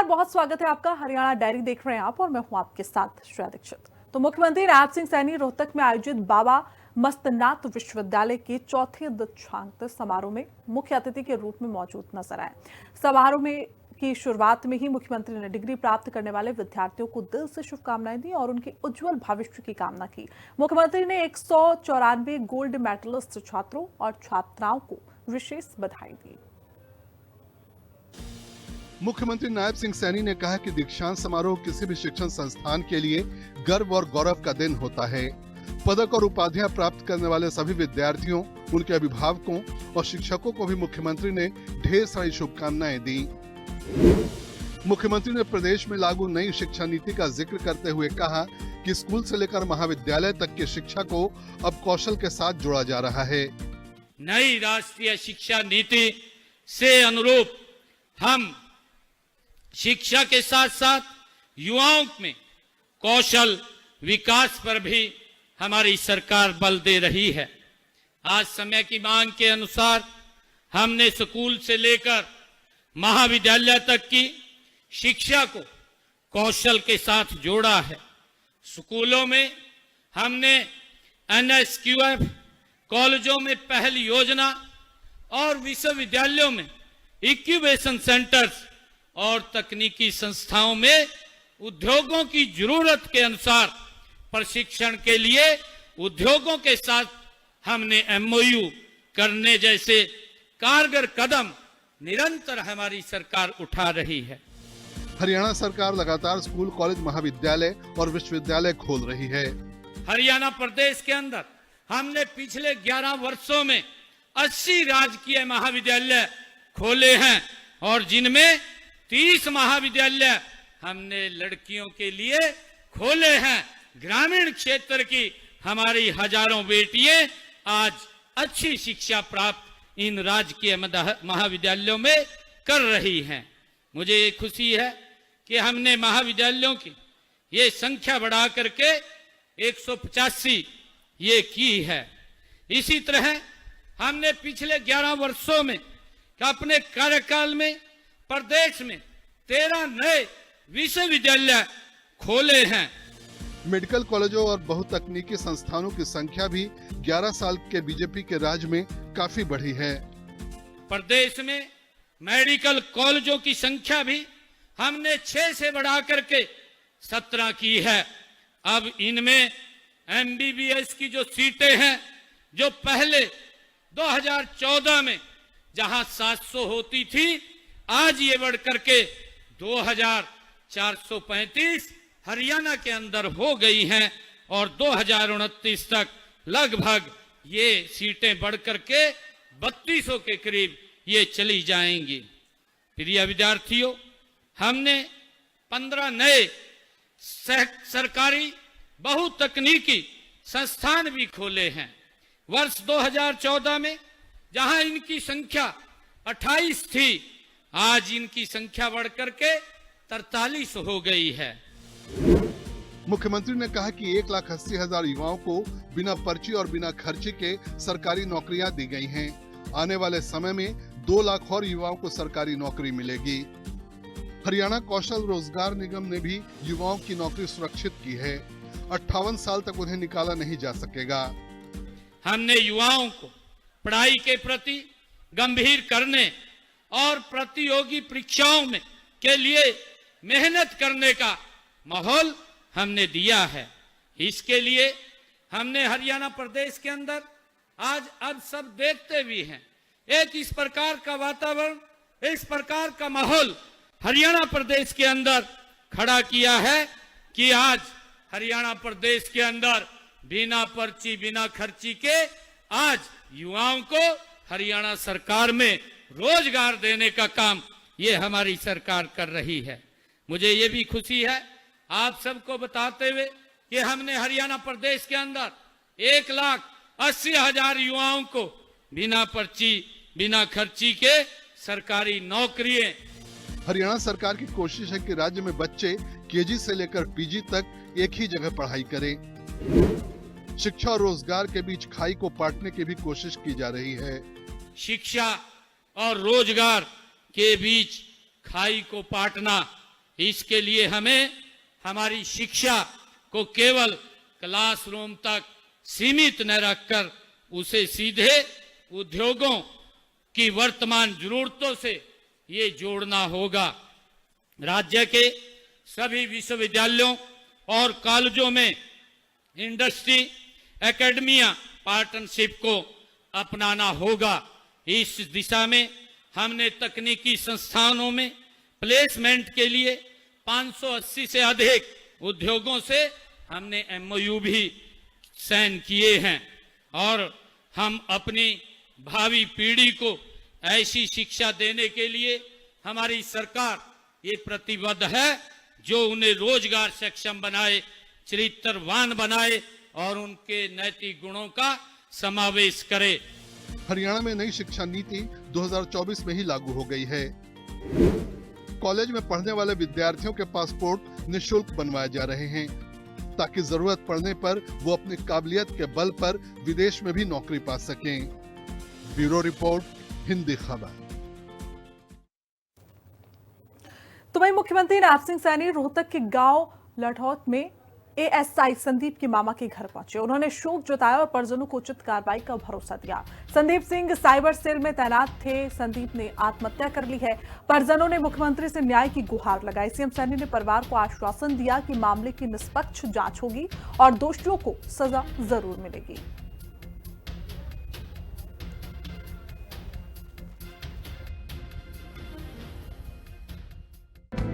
बहुत स्वागत है आपका। हरियाणा डायरी देख रहे हैं आप और मैं हूं आपके साथ श्रेया दीक्षित। तो मुख्यमंत्री नायब सिंह सैनी रोहतक में आयोजित बाबा मस्तनाथ विश्वविद्यालय के चौथे दीक्षांत समारोह में मुख्य अतिथि के रूप में मौजूद नजर आए। समारोह में की शुरुआत में ही मुख्यमंत्री ने डिग्री प्राप्त करने वाले विद्यार्थियों को दिल से शुभकामनाएं दी और उनके उज्जवल भविष्य की कामना की। मुख्यमंत्री ने 194 गोल्ड मेडलिस्ट छात्रों और छात्राओं को विशेष बधाई दी। मुख्यमंत्री नायब सिंह सैनी ने कहा कि दीक्षांत समारोह किसी भी शिक्षण संस्थान के लिए गर्व और गौरव का दिन होता है। पदक और उपाधियां प्राप्त करने वाले सभी विद्यार्थियों, उनके अभिभावकों और शिक्षकों को भी मुख्यमंत्री ने ढेर सारी शुभकामनाएं दी। मुख्यमंत्री ने प्रदेश में लागू नई शिक्षा नीति का जिक्र करते हुए कहा कि स्कूल से लेकर महाविद्यालय तक की शिक्षा को अब कौशल के साथ जोड़ा जा रहा है। नई राष्ट्रीय शिक्षा नीति से अनुरूप हम शिक्षा के साथ साथ युवाओं में कौशल विकास पर भी हमारी सरकार बल दे रही है। आज समय की मांग के अनुसार हमने स्कूल से लेकर महाविद्यालय तक की शिक्षा को कौशल के साथ जोड़ा है। स्कूलों में हमने NSQF, कॉलेजों में पहल योजना और विश्वविद्यालयों में इंक्यूबेशन सेंटर्स और तकनीकी संस्थाओं में उद्योगों की जरूरत के अनुसार प्रशिक्षण के लिए उद्योगों के साथ हमने MOU करने जैसे कारगर कदम निरंतर हमारी सरकार उठा रही है। हरियाणा सरकार लगातार स्कूल, कॉलेज, महाविद्यालय और विश्वविद्यालय खोल रही है। हरियाणा प्रदेश के अंदर हमने पिछले 11 वर्षों में 80 राजकीय महाविद्यालय खोले हैं और जिनमें 30 महाविद्यालय हमने लड़कियों के लिए खोले हैं। ग्रामीण क्षेत्र की हमारी हजारों बेटियां आज अच्छी शिक्षा प्राप्त इन राजकीय महाविद्यालयों में कर रही हैं। मुझे ये खुशी है कि हमने महाविद्यालयों की ये संख्या बढ़ा करके 185 ये की है। इसी तरह हमने पिछले 11 वर्षों में अपने कार्यकाल में प्रदेश में 13 नए विश्वविद्यालय खोले हैं। मेडिकल कॉलेजों और बहुतकनीकी संस्थानों की संख्या भी 11 साल के बीजेपी के राज में काफी बढ़ी है। प्रदेश में मेडिकल कॉलेजों की संख्या भी हमने 6 से बढ़ा करके 17 की है। अब इनमें MBBS की जो सीटें हैं, जो पहले 2014 में जहां 700 होती थी, आज ये बढ़ करके 2435 हरियाणा के अंदर हो गई हैं और 2029 तक लगभग ये सीटें बढ़ करके 3200 के करीब ये चली जाएंगी। प्रिय विद्यार्थियों, हमने 15 नए सरकारी बहुतकनीकी संस्थान भी खोले हैं। वर्ष 2014 में जहां इनकी संख्या 28 थी, आज इनकी संख्या बढ़कर के 43 हो गई है। मुख्यमंत्री ने कहा कि 1,80,000 युवाओं को बिना पर्ची और बिना खर्चे के सरकारी नौकरियां दी गई हैं। आने वाले समय में 2 लाख और युवाओं को सरकारी नौकरी मिलेगी। हरियाणा कौशल रोजगार निगम ने भी युवाओं की नौकरी सुरक्षित की है। 58 साल तक उन्हें निकाला नहीं जा सकेगा। हमने युवाओं को पढ़ाई के प्रति गंभीर करने और प्रतियोगी परीक्षाओं में के लिए मेहनत करने का माहौल हमने दिया है। इसके लिए हमने हरियाणा प्रदेश के अंदर आज अब सब देखते भी हैं, एक इस प्रकार का वातावरण, इस प्रकार का माहौल हरियाणा प्रदेश के अंदर खड़ा किया है कि आज हरियाणा प्रदेश के अंदर बिना पर्ची, बिना खर्ची के आज युवाओं को हरियाणा सरकार में रोजगार देने का काम ये हमारी सरकार कर रही है। मुझे ये भी खुशी है आप सबको बताते हुए कि हमने हरियाणा प्रदेश के अंदर 1,80,000 युवाओं को बिना पर्ची, बिना खर्ची के सरकारी नौकरियां। हरियाणा सरकार की कोशिश है कि राज्य में बच्चे KG से लेकर PG तक एक ही जगह पढ़ाई करें। शिक्षा और रोजगार के बीच खाई को पाटने की भी कोशिश की जा रही है। शिक्षा और रोजगार के बीच खाई को पाटना इसके लिए हमें हमारी शिक्षा को केवल क्लासरूम तक सीमित न रखकर उसे सीधे उद्योगों की वर्तमान जरूरतों से ये जोड़ना होगा। राज्य के सभी विश्वविद्यालयों और कॉलेजों में इंडस्ट्री एकेडमिया पार्टनरशिप को अपनाना होगा। इस दिशा में हमने तकनीकी संस्थानों में प्लेसमेंट के लिए 580 से अधिक उद्योगों से हमने एमओयू भी साइन किए हैं और हम अपनी भावी पीढ़ी को ऐसी शिक्षा देने के लिए हमारी सरकार ये प्रतिबद्ध है जो उन्हें रोजगार सक्षम बनाए, चरित्रवान बनाए और उनके नैतिक गुणों का समावेश करे। हरियाणा में नई शिक्षा नीति 2024 में ही लागू हो गई है। कॉलेज में पढ़ने वाले विद्यार्थियों के पासपोर्ट निःशुल्क बनवाए जा रहे हैं ताकि जरूरत पड़ने पर वो अपनी काबिलियत के बल पर विदेश में भी नौकरी पा सकें। ब्यूरो रिपोर्ट, हिंदी खबर। तो वहीं मुख्यमंत्री नायब सिंह सैनी रोहतक के गांव लठौत में एएसआई संदीप के मामा के घर पहुंचे। उन्होंने शोक जताया और परिजनों को उचित कार्रवाई का भरोसा दिया। संदीप सिंह साइबर सेल में तैनात थे। संदीप ने आत्महत्या कर ली है। परिजनों ने मुख्यमंत्री से न्याय की गुहार लगाई। सीएम सैनी ने परिवार को आश्वासन दिया कि मामले की निष्पक्ष जांच होगी और दोषियों को सजा जरूर मिलेगी।